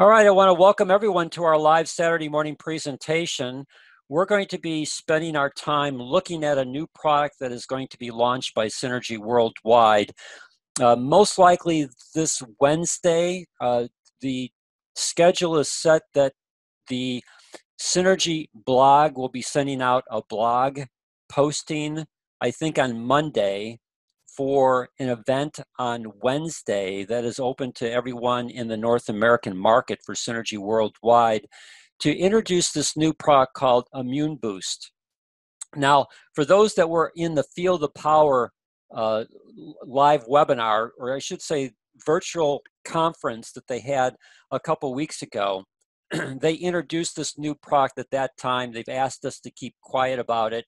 All right, I want to welcome everyone to our live Saturday morning presentation. We're going to be spending our time looking at a new product that is going to be launched by Synergy worldwide. Most likely this Wednesday. The schedule is set that the Synergy blog will be sending out a blog posting, I think on Monday, for an event on Wednesday that is open to everyone in the North American market for Synergy worldwide to introduce this new product called Immune Boost. Now, for those that were in the Feel the Power live webinar, or I should say virtual conference that they had a couple weeks ago, they introduced this new product at that time. They've asked us to keep quiet about it,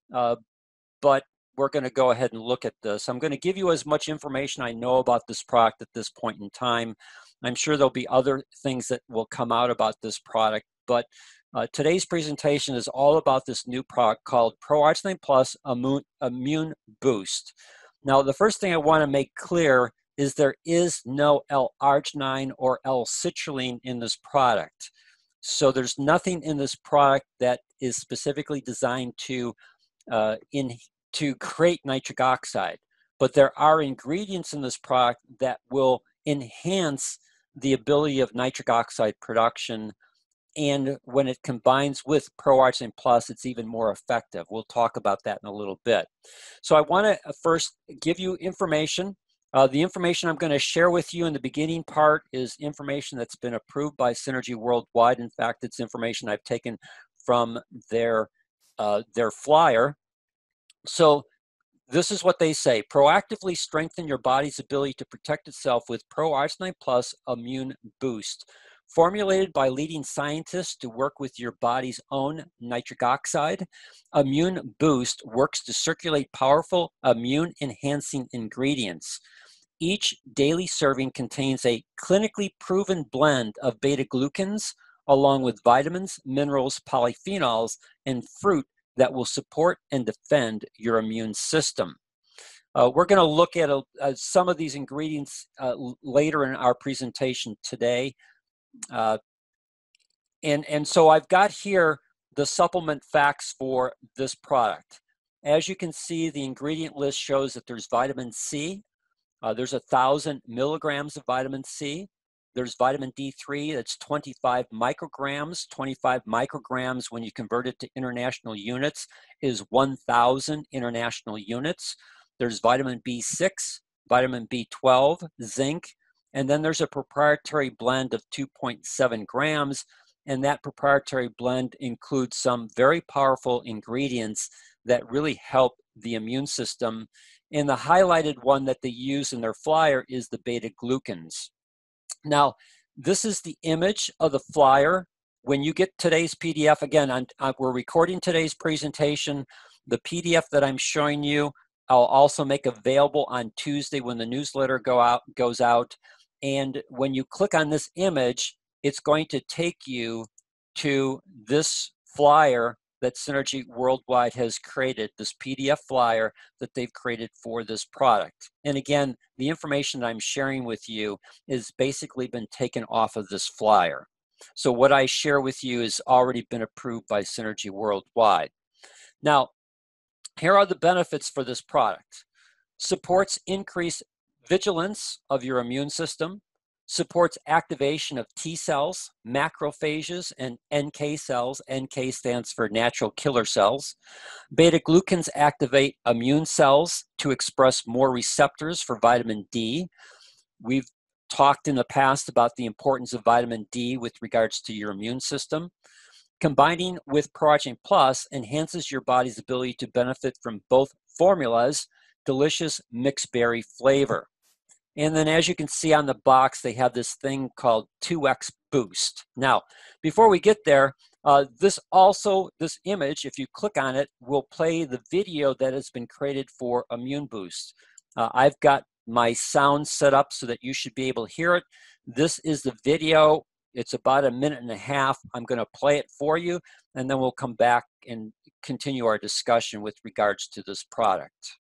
but we're going to go ahead and look at this. I'm going to give you as much information I know about this product at this point in time. I'm sure there'll be other things that will come out about this product, but today's presentation is all about this new product called ProArgi-9 Plus Immune Boost. Now, the first thing I want to make clear is there is no L-arginine or L-citrulline in this product. So there's nothing in this product that is specifically designed to create nitric oxide, but there are ingredients in this product that will enhance the ability of nitric oxide production, and when it combines with ProArgi-9 Plus, it's even more effective. We'll talk about that in a little bit. So I want to first give you information. The information I'm going to share with you in the beginning part is information that's been approved by Synergy worldwide. In fact, it's information I've taken from their flyer. So this is what they say: proactively strengthen your body's ability to protect itself with ProArgi-9 Plus Immune Boost. Formulated by leading scientists to work with your body's own nitric oxide, Immune Boost works to circulate powerful immune-enhancing ingredients. Each daily serving contains a clinically proven blend of beta-glucans, along with vitamins, minerals, polyphenols, and fruit that will support and defend your immune system. We're going to look at some of these ingredients later in our presentation today. And so I've got here the supplement facts for this product. As you can see, the ingredient list shows that there's vitamin C. There's 1,000 milligrams of vitamin C. There's vitamin D3, that's 25 micrograms. 25 micrograms, when you convert it to international units, is 1,000 international units. There's vitamin B6, vitamin B12, zinc, and then there's a proprietary blend of 2.7 grams, and that proprietary blend includes some very powerful ingredients that really help the immune system. And the highlighted one that they use in their flyer is the beta-glucans. Now, this is the image of the flyer. When you get today's PDF, again, we're recording today's presentation. The PDF that I'm showing you, I'll also make available on Tuesday when the newsletter goes out. And when you click on this image, it's going to take you to this flyer that Synergy Worldwide has created, this PDF flyer that they've created for this product. And again, the information that I'm sharing with you has basically been taken off of this flyer. So what I share with you has already been approved by Synergy Worldwide. Now, here are the benefits for this product. Supports increased vigilance of your immune system, supports activation of T cells, macrophages, and NK cells. NK stands for natural killer cells. Beta-glucans activate immune cells to express more receptors for vitamin D. We've talked in the past about the importance of vitamin D with regards to your immune system. Combining with ProArgi-9 Plus enhances your body's ability to benefit from both formulas' delicious mixed berry flavor. And then as you can see on the box, they have this thing called 2X Boost. Now, before we get there, this image, if you click on it, will play the video that has been created for Immune Boost. I've got my sound set up so that you should be able to hear it. This is the video. It's about 1.5 minutes. I'm going to play it for you, and then we'll come back and continue our discussion with regards to this product.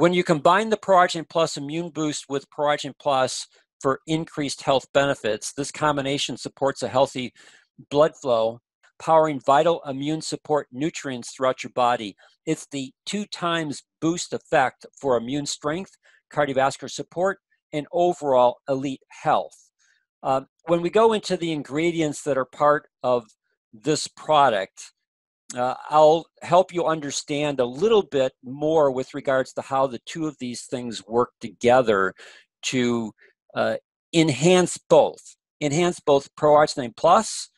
When you combine the ProArgi-9 Plus Immune Boost with ProArgi-9 Plus for increased health benefits, this combination supports a healthy blood flow, powering vital immune support nutrients throughout your body. It's the 2 times boost effect for immune strength, cardiovascular support, and overall elite health. When we go into the ingredients that are part of this product, I'll help you understand a little bit more with regards to how the two of these things work together to enhance both. Enhance both ProArgi-9 Plus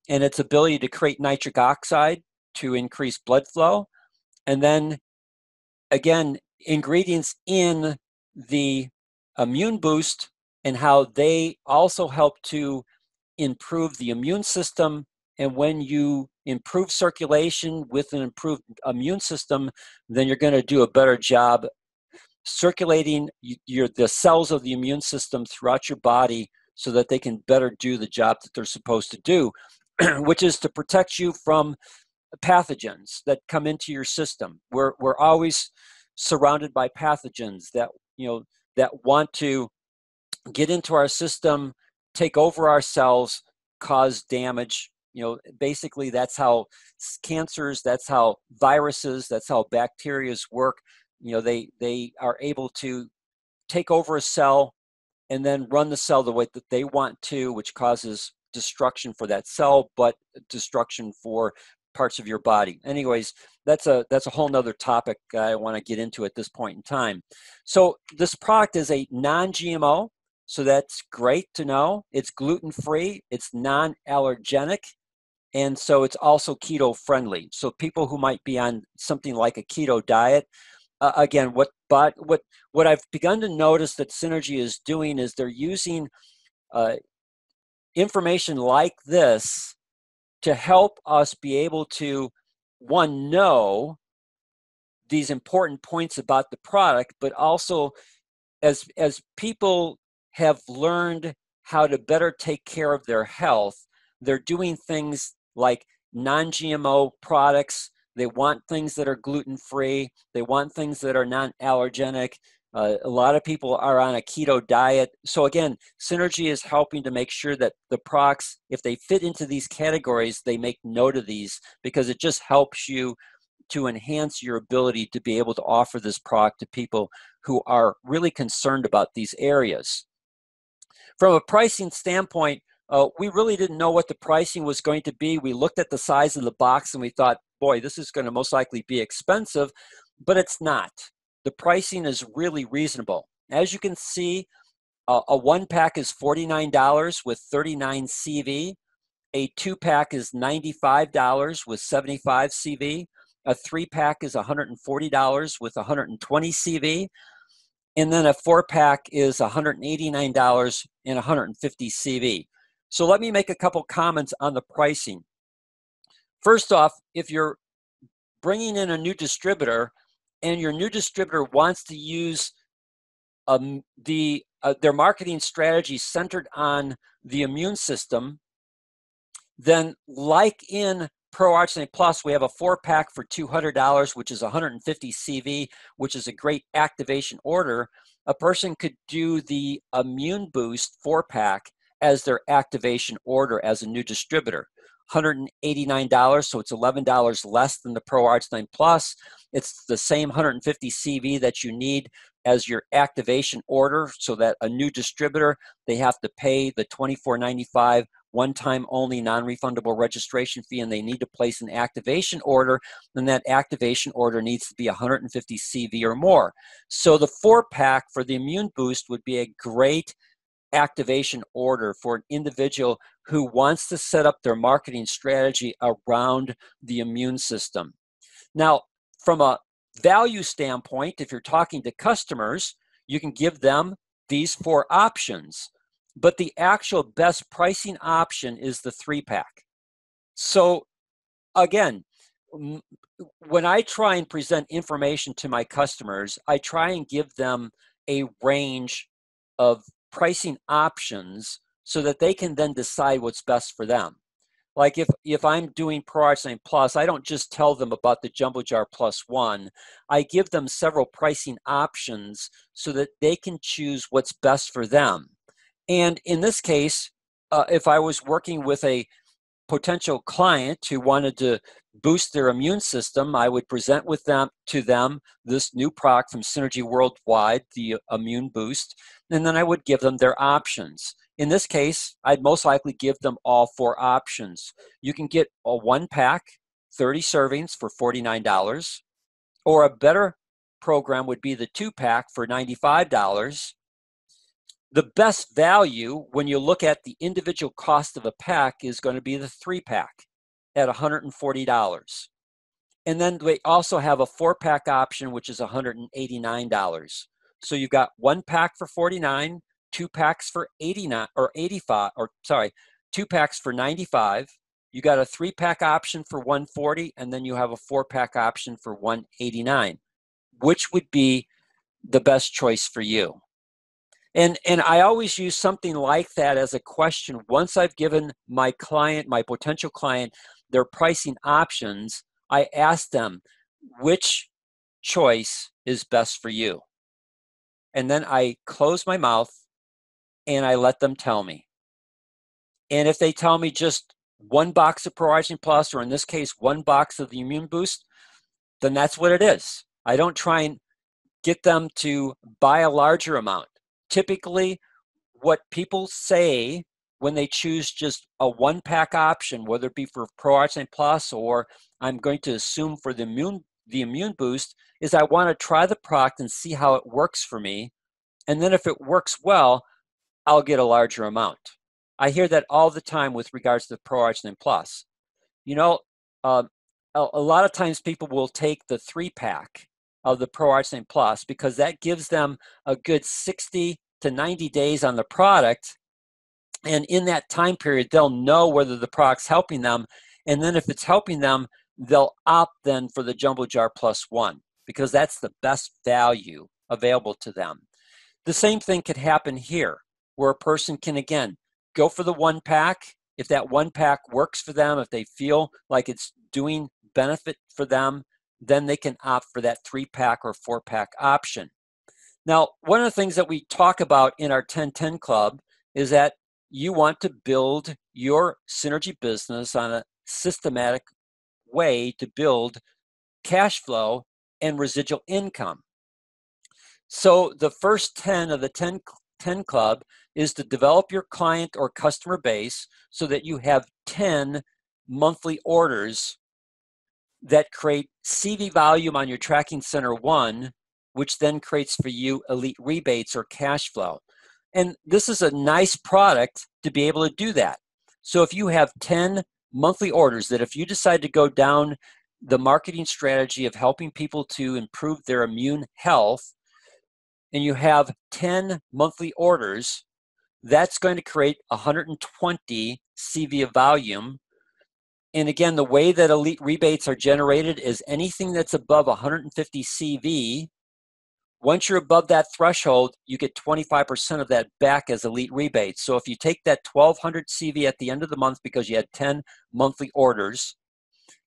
and its ability to create nitric oxide to increase blood flow. And then, again, ingredients in the immune boost and how they also help to improve the immune system. And when you improve circulation with an improved immune system, then you're going to do a better job circulating the cells of the immune system throughout your body so that they can better do the job that they're supposed to do, which is to protect you from pathogens that come into your system. We're always surrounded by pathogens that that want to get into our system, take over our cells, cause damage. Basically that's how cancers, that's how viruses, that's how bacteria work. They are able to take over a cell and then run the cell the way that they want to, which causes destruction for that cell, but destruction for parts of your body. Anyways, that's a whole nother topic I want to get into at this point in time. So this product is a non-GMO, so that's great to know. It's gluten-free, it's non-allergenic, and so it's also keto-friendly. So people who might be on something like a keto diet, again, what I've begun to notice that Synergy is doing is they're using information like this to help us be able to, one, know these important points about the product, but also as people have learned how to better take care of their health, they're doing things like non-GMO products. They want things that are gluten-free. They want things that are non-allergenic. A lot of people are on a keto diet. So again, Synergy is helping to make sure that the products, if they fit into these categories, they make note of these, because it just helps you to enhance your ability to be able to offer this product to people who are really concerned about these areas. From a pricing standpoint, we really didn't know what the pricing was going to be. We looked at the size of the box and we thought, boy, this is going to most likely be expensive, but it's not. The pricing is really reasonable. As you can see, a 1-pack is $49 with 39 CV. A 2-pack is $95 with 75 CV. A 3-pack is $140 with 120 CV. And then a 4-pack is $189 and 150 CV. So let me make a couple comments on the pricing. First off, if you're bringing in a new distributor and your new distributor wants to use their marketing strategy centered on the immune system, then like in ProArgi-9 Plus, we have a 4-pack for $200, which is 150 CV, which is a great activation order. A person could do the Immune Boost 4-pack as their activation order as a new distributor. $189, so it's $11 less than the ProArgi-9 Plus. It's the same 150 CV that you need as your activation order, so that a new distributor, they have to pay the $24.95 one-time only non-refundable registration fee, and they need to place an activation order, and that activation order needs to be 150 CV or more. So the 4-pack for the Immune Boost would be a great activation order for an individual who wants to set up their marketing strategy around the immune system. Now, from a value standpoint, if you're talking to customers, you can give them these 4 options, but the actual best pricing option is the 3-pack. So again, when I try and present information to my customers, I try and give them a range of pricing options so that they can then decide what's best for them. Like if I'm doing ProArgi-9 Plus, I don't just tell them about the Jumbo Jar Plus One. I give them several pricing options so that they can choose what's best for them. And in this case, if I was working with a potential client who wanted to boost their immune system, I would present with them this new product from Synergy Worldwide, the Immune Boost, and then I would give them their options. In this case, I'd most likely give them all 4 options. You can get a 1-pack, 30 servings for $49, or a better program would be the 2-pack for $95. The best value when you look at the individual cost of a pack is going to be the 3-pack at $140. And then we also have a 4-pack option, which is $189. So you've got 1 pack for $49, 2 packs for $89 or $85, or sorry, 2 packs for $95. You got a 3-pack option for $140, and then you have a 4-pack option for $189. Which would be the best choice for you? And I always use something like that as a question. Once I've given my client, my potential client, their pricing options, I ask them, which choice is best for you? And then I close my mouth and I let them tell me. And if they tell me just 1 box of ProArgi Plus, or in this case, 1 box of the Immune Boost, then that's what it is. I don't try and get them to buy a larger amount. Typically, what people say when they choose just a 1-pack option, whether it be for ProArgi-9 Plus or I'm going to assume for the Immune Boost, is I want to try the product and see how it works for me. And then if it works well, I'll get a larger amount. I hear that all the time with regards to ProArgi-9 Plus. You know, a lot of times people will take the 3-pack of the ProArgi-9 Plus because that gives them a good 60 to 90 days on the product. And in that time period, they'll know whether the product's helping them. And then if it's helping them, they'll opt then for the Jumbo Jar Plus One because that's the best value available to them. The same thing could happen here where a person can, again, go for the 1-pack. If that 1-pack works for them, if they feel like it's doing benefit for them, then they can opt for that 3-pack or 4-pack option. Now, one of the things that we talk about in our 10-10 Club is that you want to build your Synergy business on a systematic way to build cash flow and residual income. So the first 10 of the 10 Club is to develop your client or customer base so that you have 10 monthly orders that create CV volume on your tracking center 1, which then creates for you elite rebates or cash flow. And this is a nice product to be able to do that. So if you have 10 monthly orders that if you decide to go down the marketing strategy of helping people to improve their immune health, and you have 10 monthly orders, that's going to create 120 CV of volume. And again, the way that elite rebates are generated is anything that's above 150 CV. Once you're above that threshold, you get 25% of that back as elite rebates. So if you take that 1,200 CV at the end of the month because you had 10 monthly orders,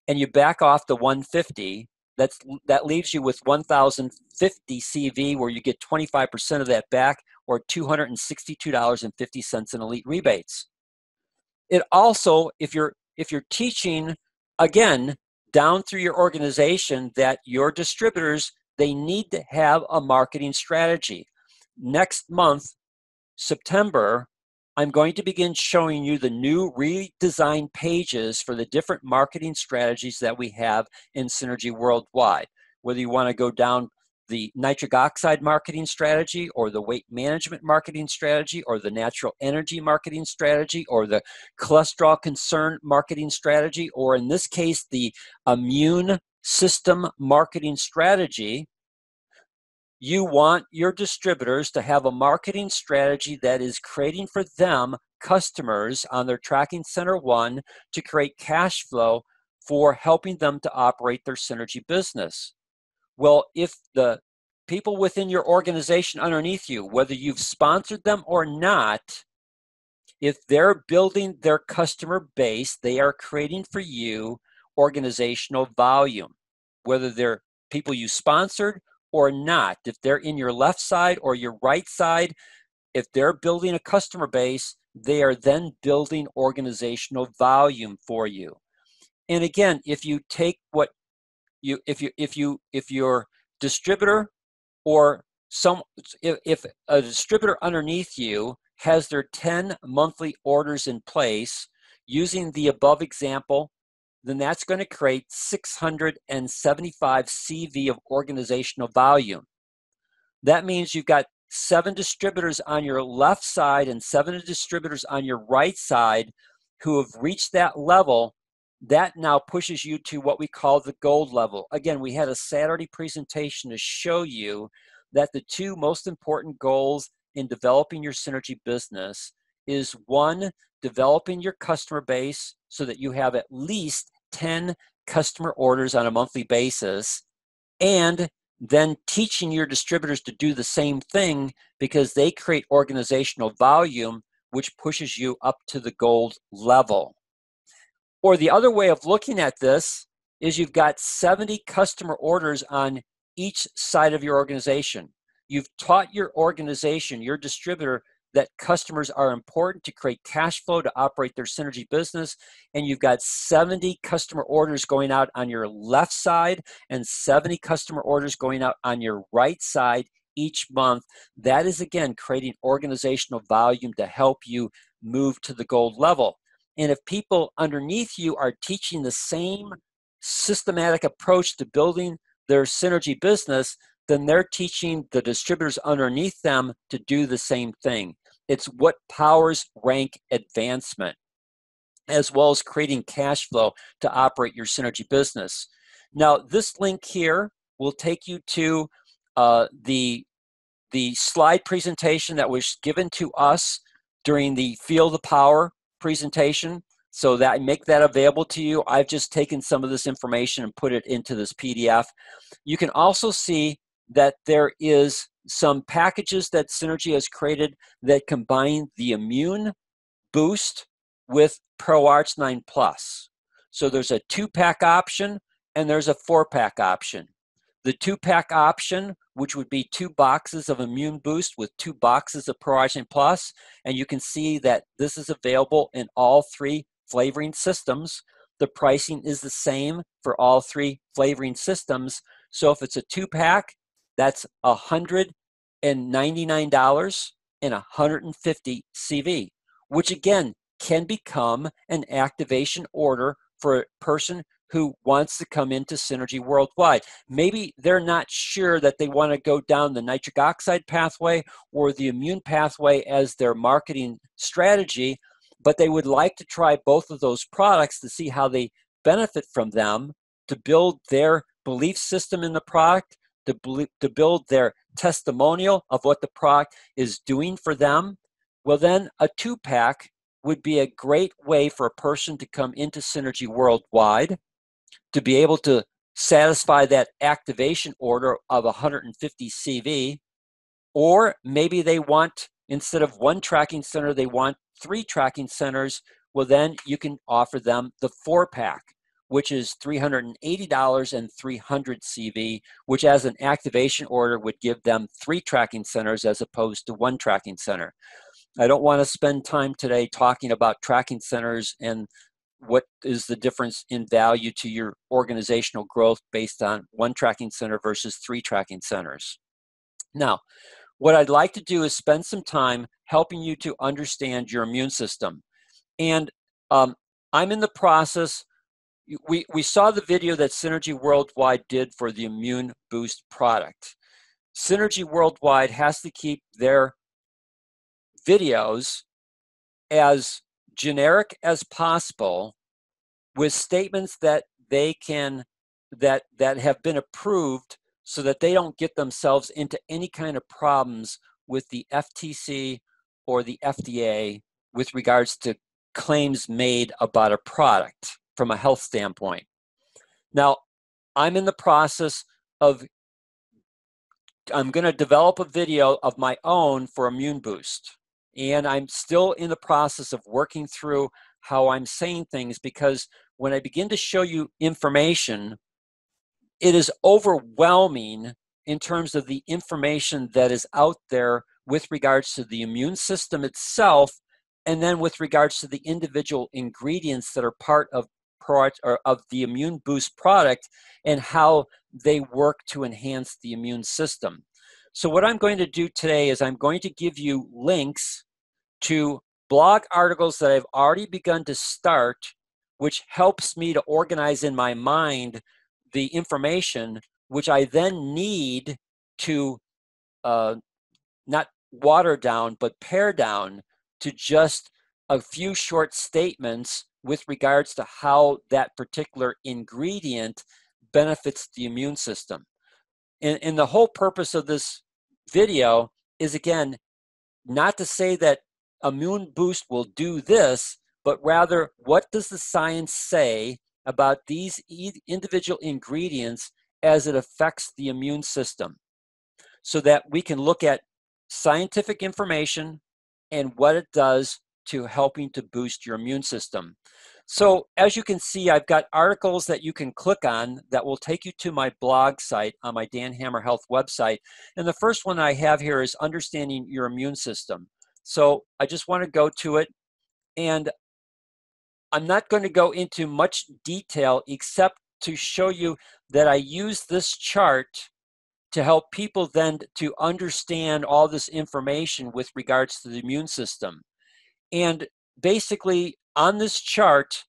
and you back off the 150, that leaves you with 1,050 CV where you get 25% of that back, or $262.50 in elite rebates. It also, if you're teaching, again, down through your organization that your distributors, they need to have a marketing strategy. Next month, September, I'm going to begin showing you the new redesigned pages for the different marketing strategies that we have in Synergy Worldwide. Whether you want to go down the nitric oxide marketing strategy, or the weight management marketing strategy, or the natural energy marketing strategy, or the cholesterol concern marketing strategy, or in this case, the immune system marketing strategy, you want your distributors to have a marketing strategy that is creating for them customers on their tracking center 1 to create cash flow for helping them to operate their Synergy business. Well, if the people within your organization underneath you, whether you've sponsored them or not, If they're building their customer base, they are creating for you organizational volume, whether they're people you sponsored or not. If they're in your left side or your right side, if they're building a customer base, they are then building organizational volume for you. And again, if you take what you, if your distributor or if a distributor underneath you has their 10 monthly orders in place using the above example, then that's going to create 675 CV of organizational volume. That means you've got 7 distributors on your left side and 7 distributors on your right side who have reached that level. That now pushes you to what we call the gold level. Again, we had a Saturday presentation to show you that the 2 most important goals in developing your synergy business is 1, developing your customer base so that you have at least 10 customer orders on a monthly basis, and then teaching your distributors to do the same thing because they create organizational volume, which pushes you up to the gold level. Or the other way of looking at this is you've got 70 customer orders on each side of your organization. You've taught your organization, your distributor, that customers are important to create cash flow to operate their synergy business, and you've got 70 customer orders going out on your left side and 70 customer orders going out on your right side each month. That is, again, creating organizational volume to help you move to the gold level. And if people underneath you are teaching the same systematic approach to building their synergy business, then they're teaching the distributors underneath them to do the same thing. It's what powers rank advancement, as well as creating cash flow to operate your synergy business. Now, this link here will take you to the slide presentation that was given to us during the Feel the Power presentation, so that I make that available to you. I've just taken some of this information and put it into this PDF. You can also see that there is some packages that Synergy has created that combine the Immune Boost with ProArgi-9 Plus. So there's a 2-pack option and there's a 4-pack option. The 2-pack option, which would be 2 boxes of Immune Boost with 2 boxes of ProArgi-9 Plus, and you can see that this is available in all 3 flavoring systems. The pricing is the same for all 3 flavoring systems. So if it's a 2-pack, that's $199 and 150 CV, which again can become an activation order for a person who wants to come into Synergy worldwide. Maybe they're not sure that they want to go down the nitric oxide pathway or the immune pathway as their marketing strategy, but they would like to try both of those products to see how they benefit from them, to build their belief system in the product, to build their testimonial of what the product is doing for them. Well, then a 2-pack would be a great way for a person to come into Synergy worldwide, to be able to satisfy that activation order of 150 CV, or maybe they want, instead of 1 tracking center, they want 3 tracking centers. Well, then you can offer them the 4-pack, which is $380 and 300 CV, which as an activation order would give them 3 tracking centers as opposed to 1 tracking center. I don't want to spend time today talking about tracking centers and what is the difference in value to your organizational growth based on 1 tracking center versus 3 tracking centers. Now, what I'd like to do is spend some time helping you to understand your immune system. And I'm in the process, we saw the video that Synergy Worldwide did for the Immune Boost product. Synergy Worldwide has to keep their videos as generic as possible with statements that they can, that have been approved, so that they don't get themselves into any kind of problems with the FTC or the FDA with regards to claims made about a product from a health standpoint. Now, I'm in the process of, I'm going to develop a video of my own for Immune Boost. And I'm still in the process of working through how I'm saying things, because when I begin to show you information, it is overwhelming in terms of the information that is out there with regards to the immune system itself, and then with regards to the individual ingredients that are part of the Immune Boost product and how they work to enhance the immune system. So what I'm going to do today is I'm going to give you links to blog articles that I've already begun to start, which helps me to organize in my mind the information, which I then need to not water down, but pare down to just a few short statements with regards to how that particular ingredient benefits the immune system. And the whole purpose of this video is, again, not to say that Immune Boost will do this, but rather, what does the science say about these individual ingredients as it affects the immune system, so that we can look at scientific information and what it does to helping to boost your immune system. So as you can see, I've got articles that you can click on that will take you to my blog site on my Dan Hammer Health website. And the first one I have here is Understanding Your Immune System. So I just want to go to it, and I'm not going to go into much detail except to show you that I use this chart to help people then to understand all this information with regards to the immune system. And basically on this chart,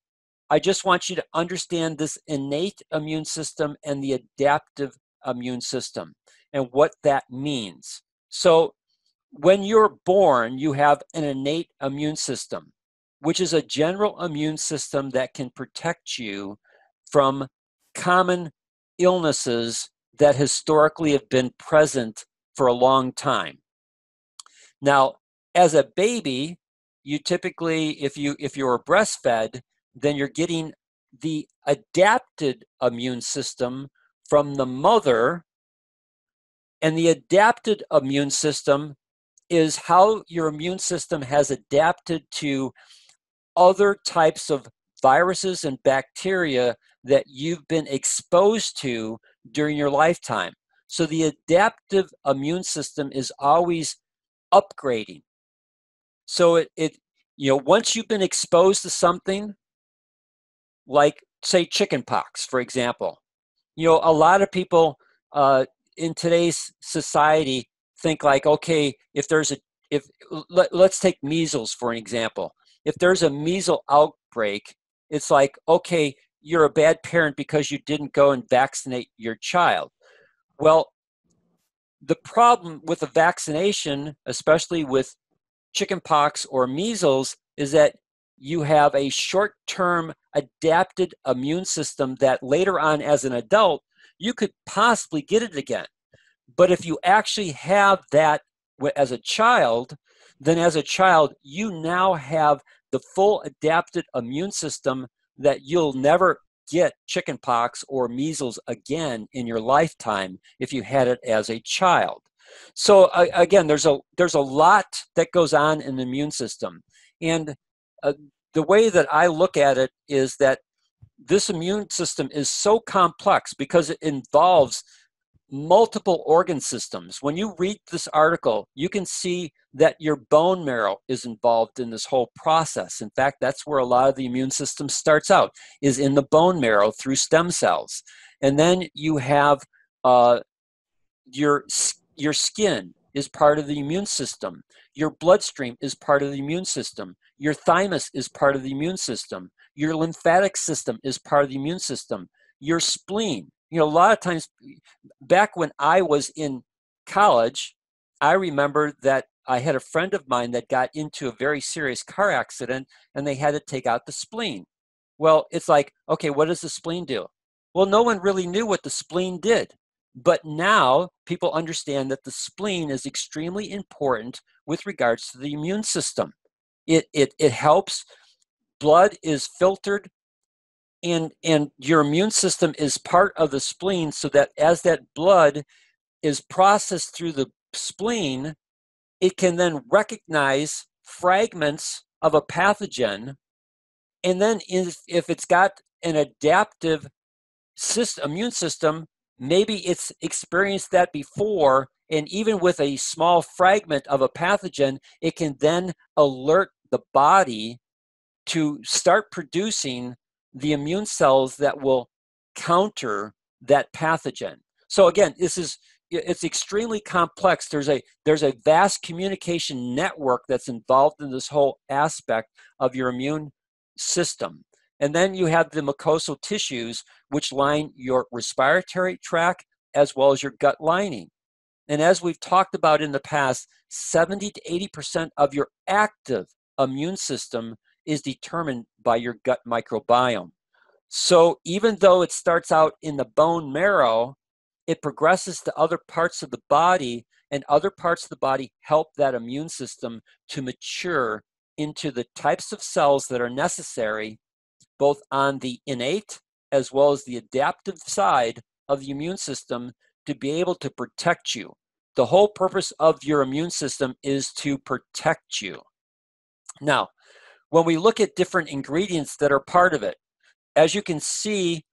I just want you to understand this innate immune system and the adaptive immune system and what that means. So when you're born, you have an innate immune system, which is a general immune system that can protect you from common illnesses that historically have been present for a long time. Now, as a baby, you typically, if you're breastfed, then you're getting the adapted immune system from the mother, and the adapted immune system is how your immune system has adapted to other types of viruses and bacteria that you've been exposed to during your lifetime. So the adaptive immune system is always upgrading. So once you've been exposed to something like, say, chickenpox, for example, a lot of people in today's society think like, okay, let's take measles for an example. If there's a measles outbreak, it's like, okay, you're a bad parent because you didn't go and vaccinate your child. Well, the problem with a vaccination, especially with chickenpox or measles, is that you have a short-term adapted immune system that later on as an adult, you could possibly get it again. But if you actually have that as a child, then as a child, you now have the full adapted immune system that you'll never get chickenpox or measles again in your lifetime if you had it as a child. So again, there's a lot that goes on in the immune system. And the way that I look at it is that this immune system is so complex because it involves multiple organ systems. When you read this article, you can see that your bone marrow is involved in this whole process. In fact, that's where a lot of the immune system starts out, is in the bone marrow through stem cells. And then you have your skin is part of the immune system. Your bloodstream is part of the immune system. Your thymus is part of the immune system. Your lymphatic system is part of the immune system. Your spleen. A lot of times, back when I was in college, I remember that I had a friend of mine that got into a very serious car accident and they had to take out the spleen. Well, it's like, okay, what does the spleen do? Well, no one really knew what the spleen did. But now people understand that the spleen is extremely important with regards to the immune system. It helps. Blood is filtered, and your immune system is part of the spleen, so that as that blood is processed through the spleen, it can then recognize fragments of a pathogen, and then if it's got an adaptive immune system, maybe it's experienced that before, and even with a small fragment of a pathogen, it can then alert the body to start producing the immune cells that will counter that pathogen. So again, it's extremely complex. There's a vast communication network that's involved in this whole aspect of your immune system. And then you have the mucosal tissues, which line your respiratory tract as well as your gut lining. And as we've talked about in the past, 70 to 80% of your active immune system is determined by your gut microbiome. So even though it starts out in the bone marrow, it progresses to other parts of the body, and other parts of the body help that immune system to mature into the types of cells that are necessary, both on the innate as well as the adaptive side of the immune system, to be able to protect you. The whole purpose of your immune system is to protect you. Now, when we look at different ingredients that are part of it, as you can see,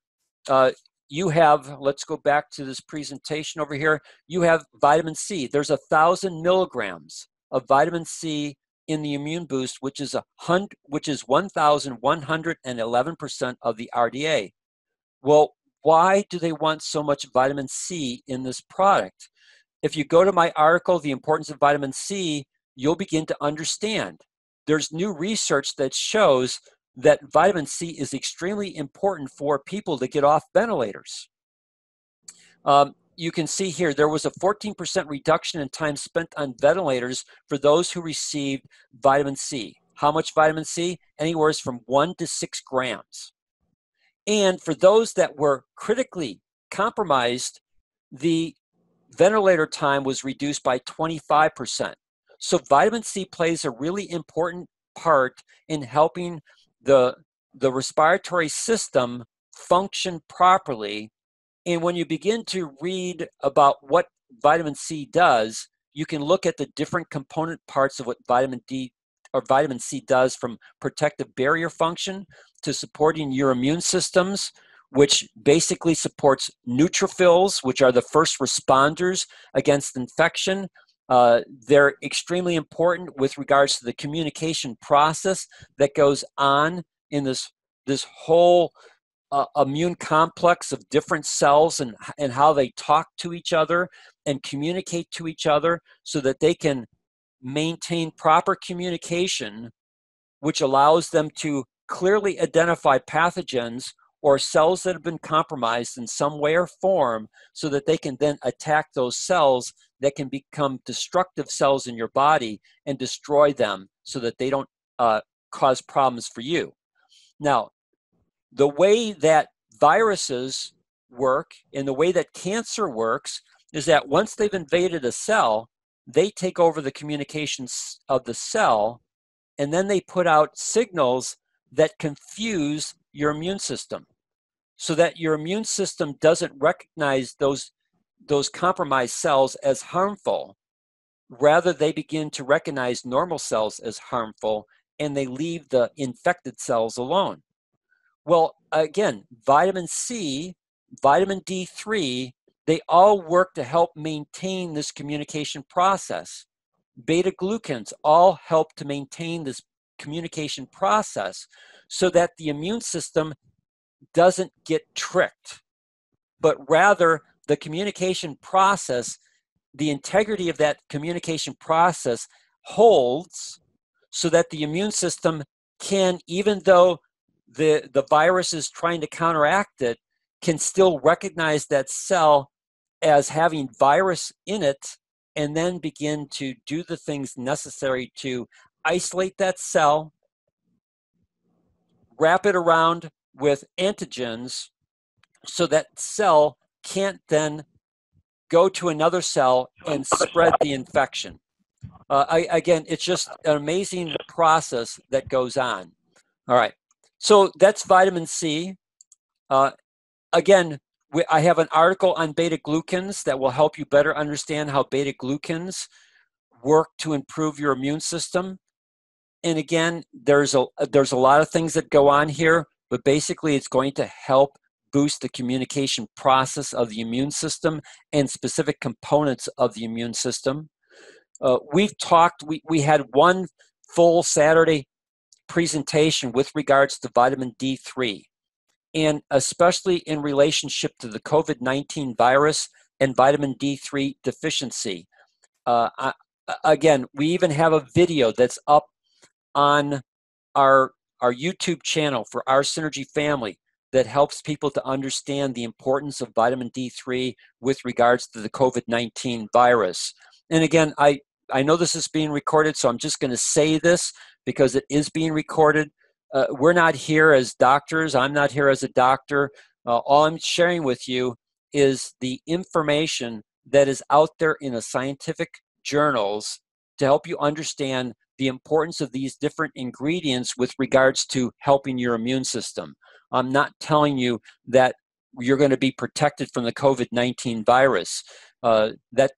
you have, let's go back to this presentation over here, you have vitamin C. There's 1,000 milligrams of vitamin C in the Immune Boost, which is 1,111% of the RDA. Well, why do they want so much vitamin C in this product? If you go to my article, The Importance of Vitamin C, you'll begin to understand. There's new research that shows that vitamin C is extremely important for people to get off ventilators. You can see here, there was a 14% reduction in time spent on ventilators for those who received vitamin C. How much vitamin C? Anywhere from 1 to 6 grams. And for those that were critically compromised, the ventilator time was reduced by 25%. So vitamin C plays a really important part in helping the respiratory system function properly. And when you begin to read about what vitamin C does, you can look at the different component parts of what vitamin C does, from protective barrier function to supporting your immune systems, which basically supports neutrophils, which are the first responders against infection. They're extremely important with regards to the communication process that goes on in this whole immune complex of different cells, and how they talk to each other and communicate to each other so that they can maintain proper communication, which allows them to clearly identify pathogens or cells that have been compromised in some way or form, so that they can then attack those cells that can become destructive cells in your body and destroy them so that they don't cause problems for you. Now, the way that viruses work and the way that cancer works is that once they've invaded a cell, they take over the communications of the cell, and then they put out signals that confuse your immune system, so that your immune system doesn't recognize those compromised cells as harmful. Rather, they begin to recognize normal cells as harmful, and they leave the infected cells alone. Well, again, vitamin C, vitamin D3, they all work to help maintain this communication process. Beta-glucans all help to maintain this communication process so that the immune system doesn't get tricked, but rather the communication process, the integrity of that communication process holds, so that the immune system can, even though the virus is trying to counteract it, can still recognize that cell as having virus in it, and then begin to do the things necessary to isolate that cell, wrap it around with antigens, so that cell can't then go to another cell and spread the infection. Again, it's just an amazing process that goes on. All right, so that's vitamin C. Again, I have an article on beta-glucans that will help you better understand how beta-glucans work to improve your immune system. And again, there's a lot of things that go on here, but basically it's going to help boost the communication process of the immune system and specific components of the immune system. We had one full Saturday presentation with regards to vitamin D3, and especially in relationship to the COVID-19 virus and vitamin D3 deficiency. Again, we even have a video that's up on our YouTube channel for our Synergy family that helps people to understand the importance of vitamin D3 with regards to the COVID-19 virus. And again, I know this is being recorded, so I'm just going to say this because it is being recorded. We're not here as doctors. I'm not here as a doctor. All I'm sharing with you is the information that is out there in the scientific journals to help you understand the importance of these different ingredients with regards to helping your immune system. I'm not telling you that you're going to be protected from the COVID-19 virus. That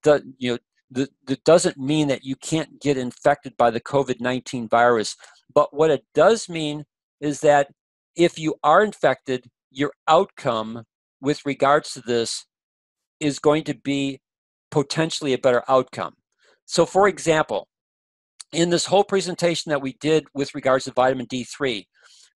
doesn't mean that you can't get infected by the COVID-19 virus. But what it does mean is that if you are infected, your outcome with regards to this is going to be potentially a better outcome. So for example, in this whole presentation that we did with regards to vitamin D3,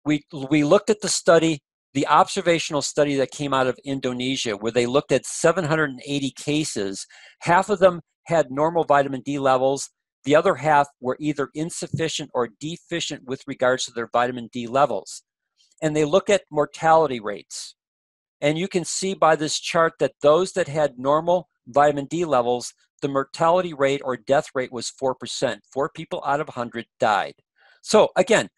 we looked at the study, the observational study that came out of Indonesia, where they looked at 780 cases. Half of them had normal vitamin D levels. The other half were either insufficient or deficient with regards to their vitamin D levels. And they look at mortality rates. And you can see by this chart that those that had normal vitamin D levels, the mortality rate or death rate was 4%. 4 people out of 100 died. So again,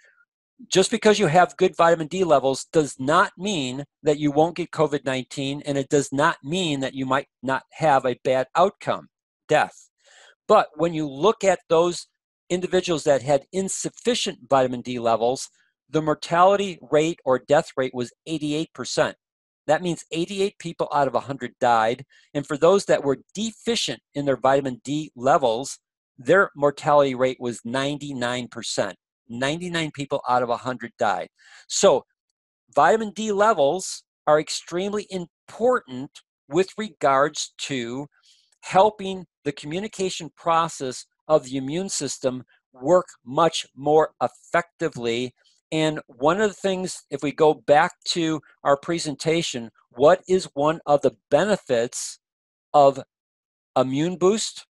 just because you have good vitamin D levels does not mean that you won't get COVID-19, and it does not mean that you might not have a bad outcome, death. But when you look at those individuals that had insufficient vitamin D levels, the mortality rate or death rate was 88%. That means 88 people out of 100 died. And for those that were deficient in their vitamin D levels, their mortality rate was 99%. 99 people out of 100 died. So vitamin D levels are extremely important with regards to helping the communication process of the immune system work much more effectively. And one of the things, if we go back to our presentation, what is one of the benefits of Immune Boost?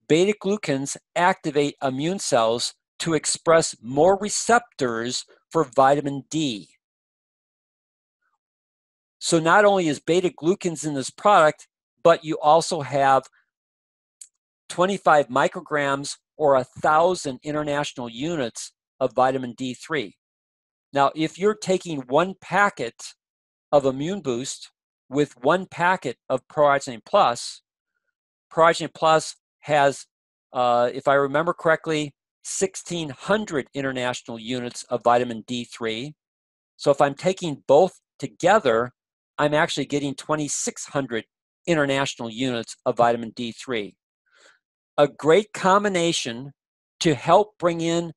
Beta glucans activate immune cells to express more receptors for vitamin D. So not only is beta glucans in this product, but you also have 25 micrograms or 1,000 international units of vitamin D3. Now, if you're taking one packet of Immune Boost with one packet of ProArgi-9 Plus, ProArgi-9 Plus has, if I remember correctly, 1,600 international units of vitamin D3. So if I'm taking both together, I'm actually getting 2,600 international units of vitamin D3. A great combination to help bring in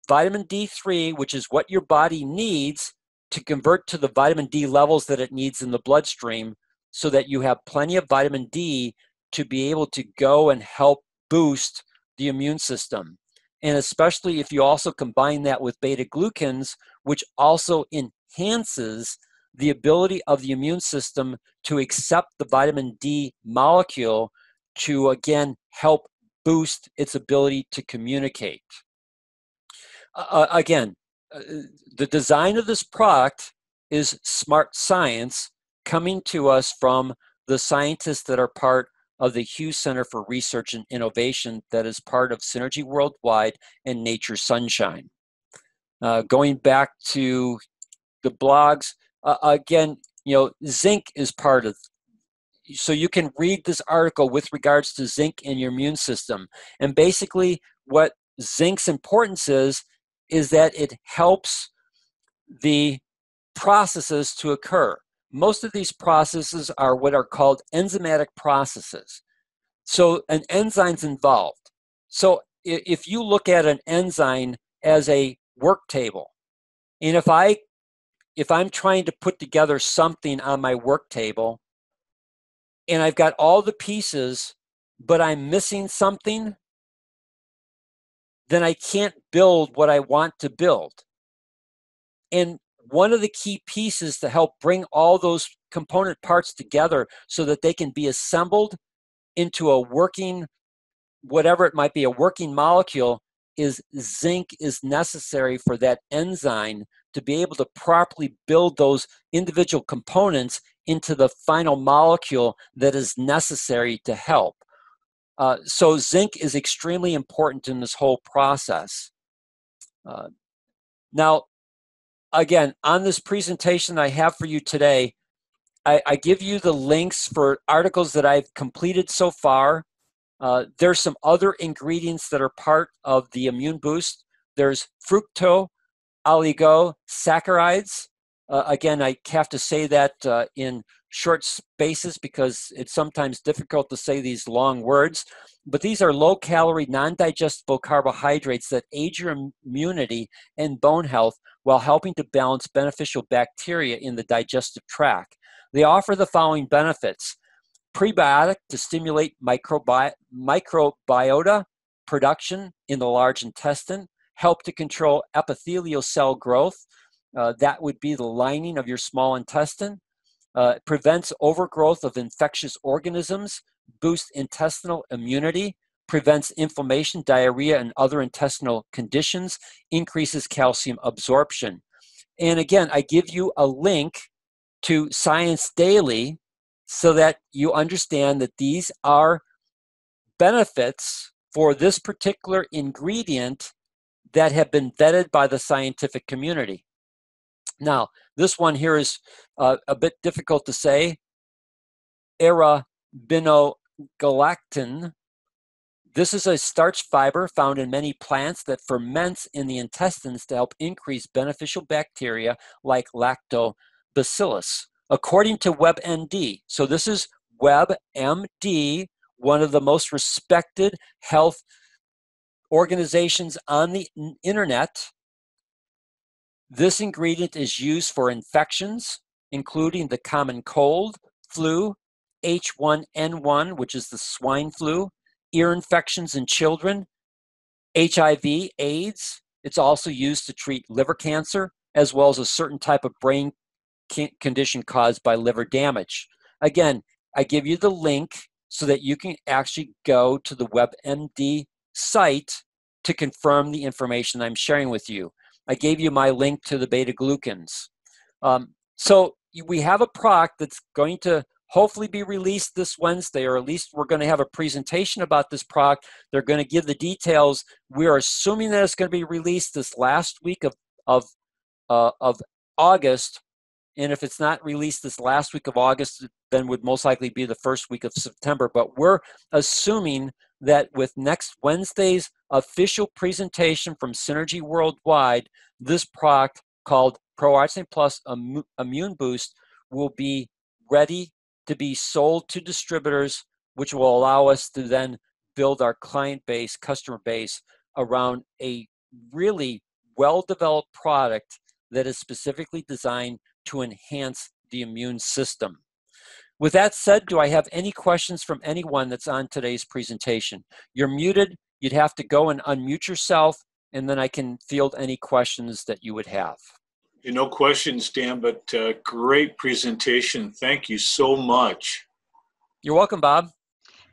vitamin D3, which is what your body needs to convert to the vitamin D levels that it needs in the bloodstream, so that you have plenty of vitamin D to be able to go and help boost the immune system. And especially if you also combine that with beta glucans, which also enhances the ability of the immune system to accept the vitamin D molecule to, again, help boost its ability to communicate. The design of this product is smart science coming to us from the scientists that are part of the Hughes Center for Research and Innovation that is part of Synergy Worldwide and Nature Sunshine. Going back to the blogs, again, zinc is part of, so you can read this article with regards to zinc in your immune system. And basically what zinc's importance is that it helps the processes to occur. Most of these processes are what are called enzymatic processes. So an enzyme's involved. So if you look at an enzyme as a work table, and if I'm trying to put together something on my work table and I've got all the pieces, but I'm missing something, then I can't build what I want to build. And one of the key pieces to help bring all those component parts together so that they can be assembled into a working, whatever it might be, a working molecule, is zinc is necessary for that enzyme to be able to properly build those individual components into the final molecule that is necessary to help. So zinc is extremely important in this whole process. Now, again, on this presentation I have for you today, I give you the links for articles that I've completed so far. There's some other ingredients that are part of the Immune Boost. There's fructooligosaccharides. Again, I have to say that in short spaces because it's sometimes difficult to say these long words. But these are low-calorie, non-digestible carbohydrates that aid your immunity and bone health while helping to balance beneficial bacteria in the digestive tract. They offer the following benefits: prebiotic to stimulate microbiota production in the large intestine, help to control epithelial cell growth. That would be the lining of your small intestine. Prevents overgrowth of infectious organisms, boosts intestinal immunity, prevents inflammation, diarrhea, and other intestinal conditions, increases calcium absorption. And again, I give you a link to Science Daily so that you understand that these are benefits for this particular ingredient that have been vetted by the scientific community. Now, this one here is a bit difficult to say. Arabinogalactin. This is a starch fiber found in many plants that ferments in the intestines to help increase beneficial bacteria like lactobacillus. According to WebMD, so this is WebMD, one of the most respected health organizations on the internet. This ingredient is used for infections, including the common cold, flu, H1N1, which is the swine flu, ear infections in children, HIV, AIDS. It's also used to treat liver cancer, as well as a certain type of brain condition caused by liver damage. Again, I give you the link so that you can actually go to the WebMD site to confirm the information I'm sharing with you. I gave you my link to the beta-glucans. So we have a product that's going to hopefully be released this Wednesday, or at least we're going to have a presentation about this product. They're going to give the details. We are assuming that it's going to be released this last week of August. And if it's not released this last week of August, then would most likely be the first week of September. But we're assuming that with next Wednesday's official presentation from Synergy Worldwide, this product called ProArgi-9 Plus Immune Boost will be ready to be sold to distributors, which will allow us to then build our client base, customer base around a really well-developed product that is specifically designed to enhance the immune system. With that said, do I have any questions from anyone that's on today's presentation? You're muted. You'd have to go and unmute yourself, and then I can field any questions that you would have. No questions, Dan, but great presentation. Thank you so much. You're welcome, Bob.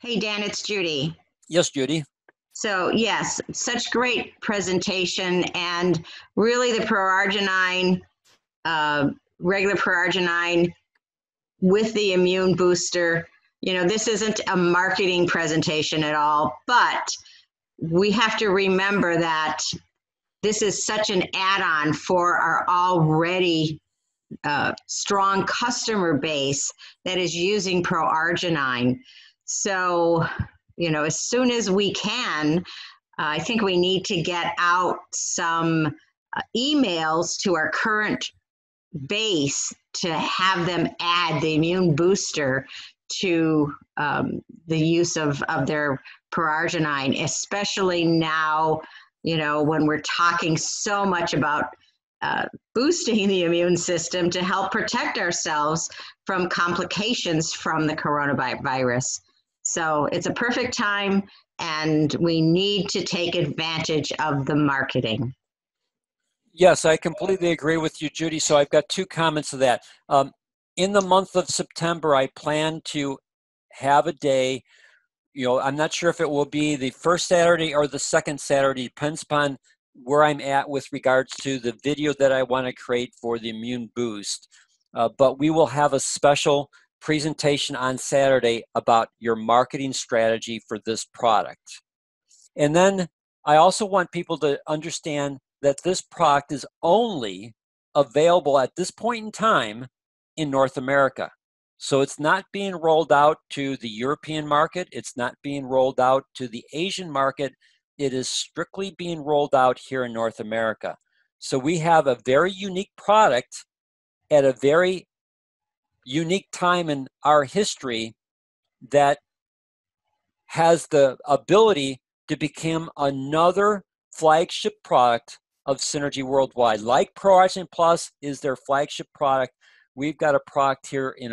Hey, Dan, it's Judy. Yes, Judy. So, yes, such great presentation, and really the ProArgi-9, regular ProArgi-9 with the immune booster. You know, this isn't a marketing presentation at all, but we have to remember that this is such an add-on for our already strong customer base that is using ProArgi-9. So, you know, as soon as we can, I think we need to get out some emails to our current base to have them add the immune booster to the use of their ProArgi-9, especially now, you know, when we're talking so much about boosting the immune system to help protect ourselves from complications from the coronavirus. So it's a perfect time, and we need to take advantage of the marketing. Yes, I completely agree with you, Judy. So I've got two comments to that. In the month of September, I plan to have a day, you know, I'm not sure if it will be the first Saturday or the second Saturday, depends upon where I'm at with regards to the video that I want to create for the Immune Boost. But we will have a special presentation on Saturday about your marketing strategy for this product. And then I also want people to understand that this product is only available at this point in time in North America. So it's not being rolled out to the European market. It's not being rolled out to the Asian market. It is strictly being rolled out here in North America. So we have a very unique product at a very unique time in our history that has the ability to become another flagship product of Synergy Worldwide. Like ProArgi-9 Plus is their flagship product, we've got a product here in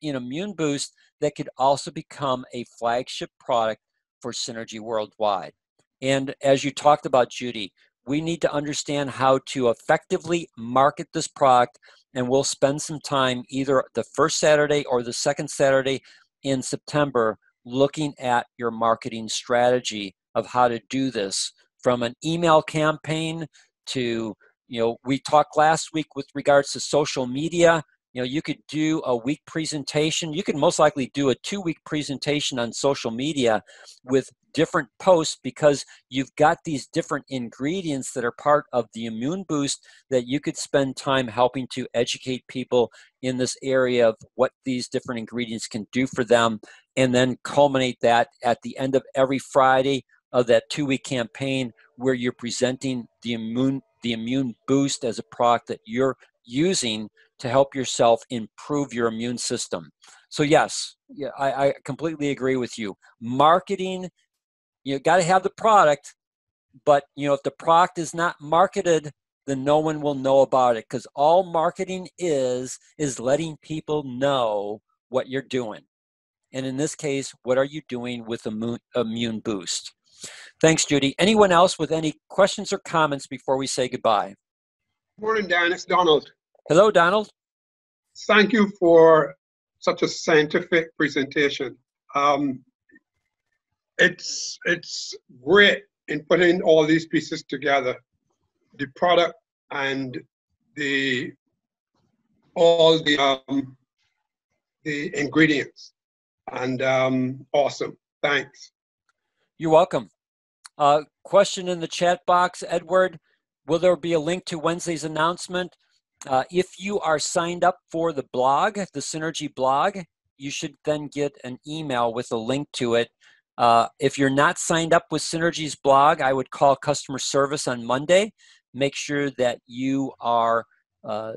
Immune Boost that could also become a flagship product for Synergy Worldwide. And as you talked about, Judy, we need to understand how to effectively market this product, and we'll spend some time either the first Saturday or the second Saturday in September looking at your marketing strategy of how to do this, from an email campaign to, you know, we talked last week with regards to social media. You know, you could do a week presentation. You could most likely do a 2-week presentation on social media with different posts, because you've got these different ingredients that are part of the Immune Boost that you could spend time helping to educate people in this area of what these different ingredients can do for them, and then culminate that at the end of every Friday of that 2-week campaign where you're presenting the Immune Boost as a product that you're using to help yourself improve your immune system. So yes, yeah, I completely agree with you. Marketing, you got to have the product, but you know, if the product is not marketed, then no one will know about it, because all marketing is letting people know what you're doing. And in this case, what are you doing with Immune Boost? Thanks, Judy. Anyone else with any questions or comments before we say goodbye? Morning, Dan. It's Donald. Hello, Donald. Thank you for such a scientific presentation. It's great in putting all these pieces together, the product and all the ingredients, and awesome. Thanks. You're welcome. Question in the chat box, Edward. Will there be a link to Wednesday's announcement? If you are signed up for the blog, the Synergy blog, you should then get an email with a link to it. If you're not signed up with Synergy's blog, I would call customer service on Monday. Make sure that you are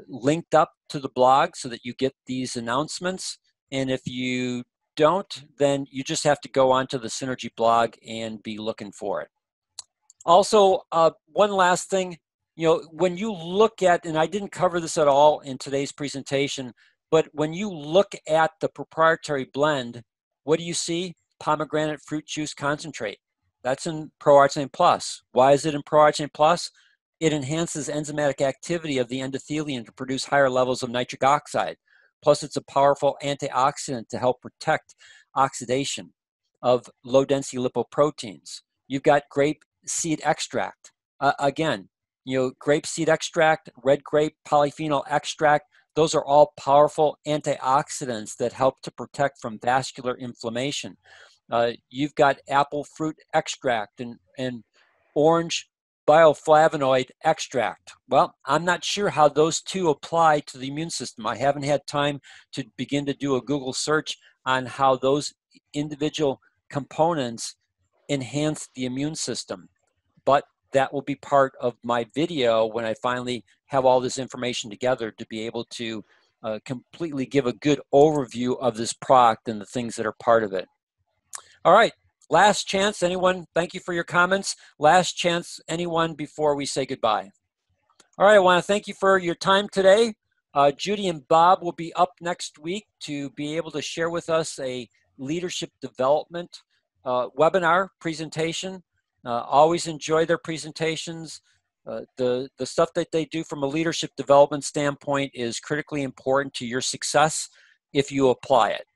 linked up to the blog so that you get these announcements. And if you don't, then you just have to go onto the Synergy blog and be looking for it. Also, one last thing, you know, when you look at, and I didn't cover this at all in today's presentation, but when you look at the proprietary blend, what do you see? Pomegranate fruit juice concentrate. That's in ProArgi-9 Plus. Why is it in ProArgi-9 Plus? It enhances enzymatic activity of the endothelium to produce higher levels of nitric oxide. Plus, it's a powerful antioxidant to help protect oxidation of low-density lipoproteins. You've got grape seed extract. Again, you know, grape seed extract, red grape polyphenol extract, those are all powerful antioxidants that help to protect from vascular inflammation. You've got apple fruit extract and orange bioflavonoid extract. Well, I'm not sure how those two apply to the immune system. I haven't had time to begin to do a Google search on how those individual components enhance the immune system. But that will be part of my video when I finally have all this information together to be able to completely give a good overview of this product and the things that are part of it. All right, last chance, anyone? Thank you for your comments. Last chance, anyone, before we say goodbye. All right, I want to thank you for your time today. Judy and Bob will be up next week to be able to share with us a leadership development webinar presentation. Always enjoy their presentations. The stuff that they do from a leadership development standpoint is critically important to your success if you apply it.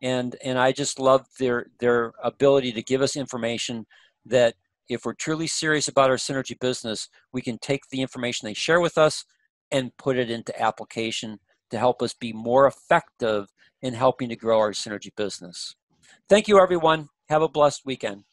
And I just love their ability to give us information that if we're truly serious about our synergy business, we can take the information they share with us and put it into application to help us be more effective in helping to grow our synergy business. Thank you, everyone. Have a blessed weekend.